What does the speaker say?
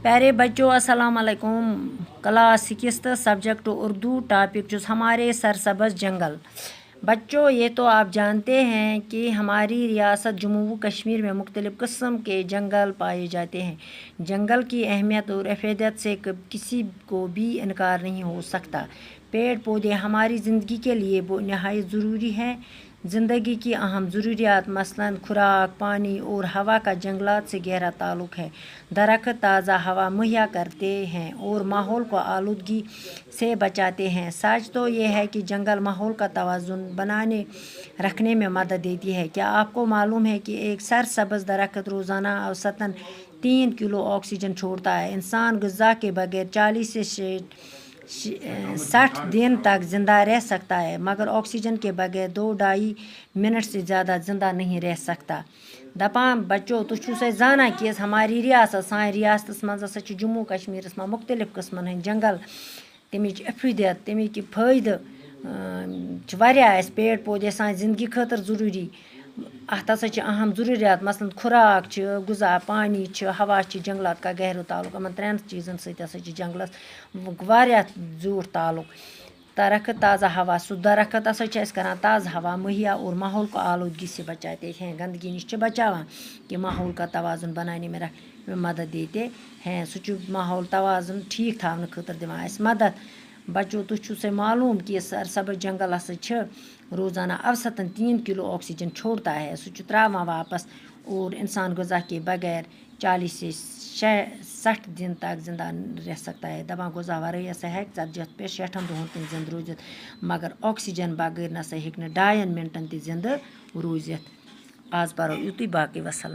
प्यारे बच्चों अस्सलाम वालेकुम। क्लास 6 सब्जेक्ट उर्दू टॉपिक जो हमारे सरसब्ज जंगल। बच्चों ये तो आप जानते हैं कि हमारी रियासत जम्मू कश्मीर में मुख्तलिफ़ किस्म के जंगल पाए जाते हैं। जंगल की अहमियत और अफीदियत से किसी को भी इनकार नहीं हो सकता। पेड़ पौधे हमारी ज़िंदगी के लिए नहायत ज़रूरी हैं। ज़िंदगी की अहम ज़रूरियात मसलन खुराक, पानी और हवा का जंगलात से गहरा ताल्लुक़ है। दरख्त ताज़ा हवा मुहैया करते हैं और माहौल को आलूदगी से बचाते हैं। सच तो ये है कि जंगल माहौल का तवाज़ुन बनाने रखने में मदद देती है। क्या आपको मालूम है कि एक सरसब्ज़ दरख्त रोज़ाना औसतन 3 किलो ऑक्सीजन छोड़ता है। इंसान ग़िज़ा के बगैर 40 से 60 दिन तक ज़िंदा रह सकता है, मगर ऑक्सीजन के बगैर 2-2.5 मिनट से ज़्यादा ज़िंदा नहीं रह सकता। दपान बच्चों तुझे जाना कि हमारी रियासत सान रियासत मज जम्मू कश्मीर में मुख्तलिफ किस्मन हंद जंगल तमिच अफीदियत तमिक फ़ायदे पेड़ पौधे सान जिंदगी खतर ज़रूरी अत हसा अहम ज़रूरियात मसलन खुराक ग़िज़ा पानी हवा जंगलात का गहरा ताल्लुक यमन 3 चीज़न सत जंगलस वारिया ज़्यूठ ताल्लुक। दरख्त ताज़ा हवा सु दरख्त हसा करान ताज़ा हवा मुहैया और माहौल को आलूदगी से बचाते हैं, गंदगी निश बचावान कि माहौल का तवाज़ुन बनाने में मदद देते हैं। माहौल तवाज़ुन ठीक थावन खतर दिवान मदद। बच्चों तुझे मालूम कि सरसब्ज़ जंगल हसा रोज़ाना औसतन 3 किलो ऑक्सीजन छोड़ता है। त्रावान वापस और इंसान ग़िज़ा के बगैर 40 से 60 दिन तक ज़िंदा रह सकता है। दपान ग़िज़ा वरई हसा हेक 60 दोहन तक जिंद रोजित, मगर ऑक्सीजन बगैर नसा हेक 2.5 मिनटन तक जिंद रोजित। आज परो युतुई बाकी वसलम।